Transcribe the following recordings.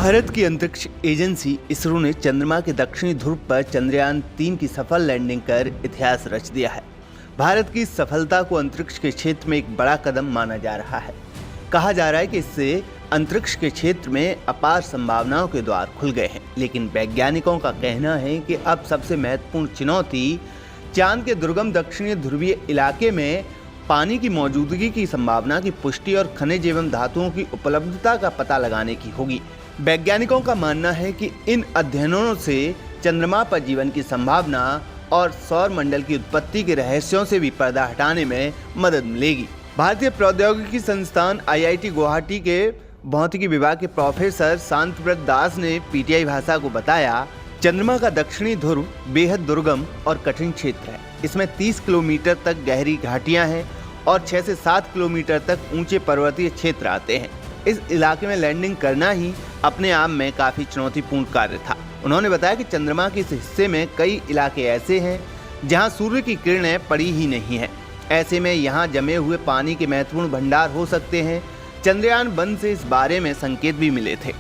भारत की अंतरिक्ष एजेंसी इसरो ने चंद्रमा के दक्षिणी ध्रुव पर चंद्रयान-3 की सफल लैंडिंग कर इतिहास रच दिया है। भारत की इस सफलता को अंतरिक्ष के क्षेत्र में एक बड़ा कदम माना जा रहा है। कहा जा रहा है कि इससे अंतरिक्ष के क्षेत्र में अपार संभावनाओं के द्वार खुल गए हैं, लेकिन वैज्ञानिकों का कहना है कि अब सबसे महत्वपूर्ण चुनौती चांद के दुर्गम दक्षिणी ध्रुवीय इलाके में पानी की मौजूदगी की संभावना की पुष्टि और खनिज एवं धातुओं की उपलब्धता का पता लगाने की होगी। वैज्ञानिकों का मानना है कि इन अध्ययनों से चंद्रमा पर जीवन की संभावना और सौर मंडल की उत्पत्ति के रहस्यों से भी पर्दा हटाने में मदद मिलेगी। भारतीय प्रौद्योगिकी संस्थान IIT गुवाहाटी के भौतिकी विभाग के प्रोफेसर शांतव्रत दास ने PTI भाषा को बताया, चंद्रमा का दक्षिणी ध्रुव बेहद दुर्गम और कठिन क्षेत्र है। इसमें 30 किलोमीटर तक गहरी घाटियां हैं और 6 से 7 किलोमीटर तक ऊंचे पर्वतीय क्षेत्र आते हैं। इस इलाके में लैंडिंग करना ही अपने आप में काफी चुनौतीपूर्ण कार्य था। उन्होंने बताया कि चंद्रमा के इस हिस्से में कई इलाके ऐसे हैं जहां सूर्य की किरणें पड़ी ही नहीं है। ऐसे में यहां जमे हुए पानी के महत्वपूर्ण भंडार हो सकते हैं। चंद्रयान-1 से इस बारे में संकेत भी मिले थे।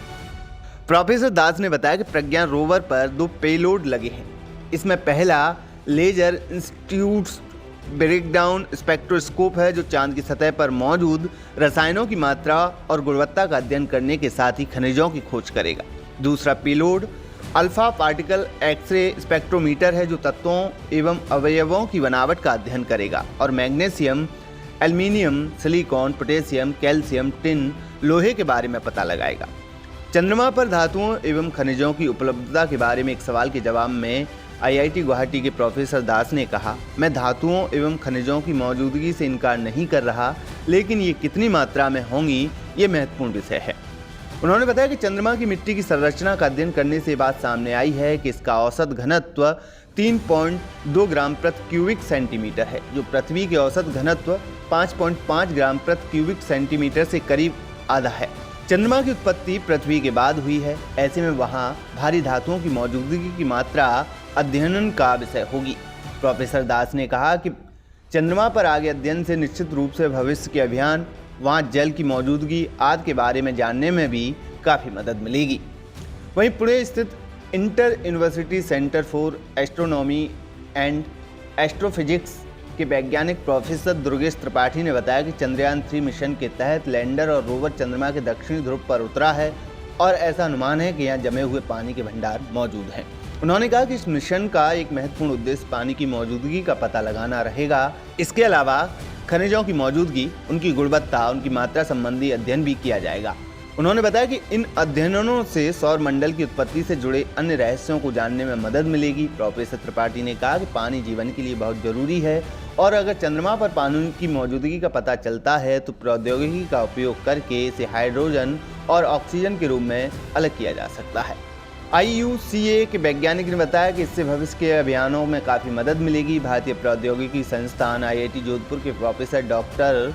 प्रोफेसर दास ने बताया कि प्रज्ञान रोवर पर 2 पेलोड लगे हैं। इसमें पहला लेजर इंस्टीट्यूट्स ब्रेकडाउन स्पेक्ट्रोस्कोप है, जो चांद की सतह पर मौजूद रसायनों की मात्रा और गुणवत्ता का अध्ययन करने के साथ ही खनिजों की खोज करेगा। दूसरा payload alpha particle x-ray spectrometer है, जो तत्वों एवं अवयवों की बनावट का अध्ययन करेगा और magnesium, aluminium, silicon, potassium, calcium, tin, लोहे के बारे में पता लगाएगा। चंद्रमा पर धातुओं एवं खनिजों की उपलब्धता के बारे में एक सवाल के जवाब में IIT गुवाहाटी के प्रोफेसर दास ने कहा, मैं धातुओं एवं खनिजों की मौजूदगी से इनकार नहीं कर रहा, लेकिन ये कितनी मात्रा में होंगी ये महत्वपूर्ण विषय है। उन्होंने बताया कि चंद्रमा की मिट्टी की संरचना का अध्ययन करने से बात सामने आई है कि इसका औसत घनत्व 3.2 ग्राम प्रति क्यूबिक सेंटीमीटर है, जो पृथ्वी के औसत घनत्व 5.5 ग्राम प्रति क्यूबिक सेंटीमीटर से करीब आधा है। चंद्रमा की उत्पत्ति पृथ्वी के बाद हुई है। ऐसे में वहां भारी धातुओं की मौजूदगी की मात्रा अध्ययन का विषय होगी। प्रोफेसर दास ने कहा कि चंद्रमा पर आगे अध्ययन से निश्चित रूप से भविष्य के अभियान, वहां जल की मौजूदगी आदि के बारे में जानने में भी काफ़ी मदद मिलेगी। वहीं पुणे स्थित inter university centre for astronomy and astrophysics के वैज्ञानिक प्रोफेसर दुर्गेश त्रिपाठी ने बताया कि चंद्रयान-3 मिशन के तहत लैंडर और रोवर चंद्रमा के दक्षिणी ध्रुव पर उतरा है और ऐसा अनुमान है कि यहाँ जमे हुए पानी के भंडार मौजूद हैं। उन्होंने कहा कि इस मिशन का एक महत्वपूर्ण उद्देश्य पानी की मौजूदगी का पता लगाना रहेगा। इसके अलावा खनिजों की मौजूदगी, उनकी गुणवत्ता, उनकी मात्रा संबंधी अध्ययन भी किया जाएगा। उन्होंने बताया कि इन अध्ययनों से सौर मंडल की उत्पत्ति से जुड़े अन्य रहस्यों को जानने में मदद मिलेगी। प्रोफेसर त्रिपाठी ने कहा कि पानी जीवन के लिए बहुत जरूरी है और अगर चंद्रमा पर पानी की मौजूदगी का पता चलता है तो प्रौद्योगिकी का उपयोग करके इसे हाइड्रोजन और ऑक्सीजन के रूप में अलग किया जा सकता है। IUCA के वैज्ञानिक ने बताया कि इससे भविष्य के अभियानों में काफ़ी मदद मिलेगी। भारतीय प्रौद्योगिकी संस्थान IIT जोधपुर के प्रोफेसर डॉक्टर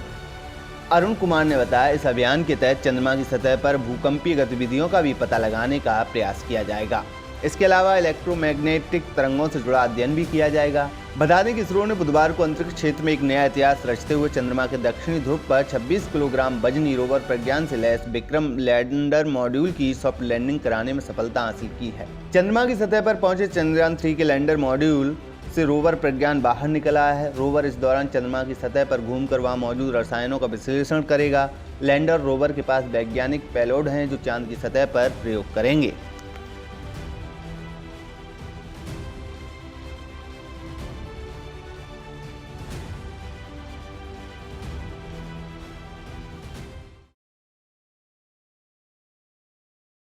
अरुण कुमार ने बताया, इस अभियान के तहत चंद्रमा की सतह पर भूकंपीय गतिविधियों का भी पता लगाने का प्रयास किया जाएगा। इसके अलावा इलेक्ट्रोमैग्नेटिक तरंगों से जुड़ा अध्ययन भी किया जाएगा। बता दें कि इसरो ने बुधवार को अंतरिक्ष क्षेत्र में एक नया इतिहास रचते हुए चंद्रमा के दक्षिणी ध्रुव पर 26 किलोग्राम वजनी रोवर प्रज्ञान से लैस विक्रम लैंडर मॉड्यूल की सॉफ्ट लैंडिंग कराने में सफलता हासिल की है। चंद्रमा की सतह पर पहुंचे चंद्रयान-3 के लैंडर मॉड्यूल से रोवर प्रज्ञान बाहर निकल आया है। रोवर इस दौरान चंद्रमा की सतह पर घूमकर वहां मौजूद रसायनों का विश्लेषण करेगा। लैंडर रोवर के पास वैज्ञानिक पेलोड हैं जो चांद की सतह पर प्रयोग करेंगे।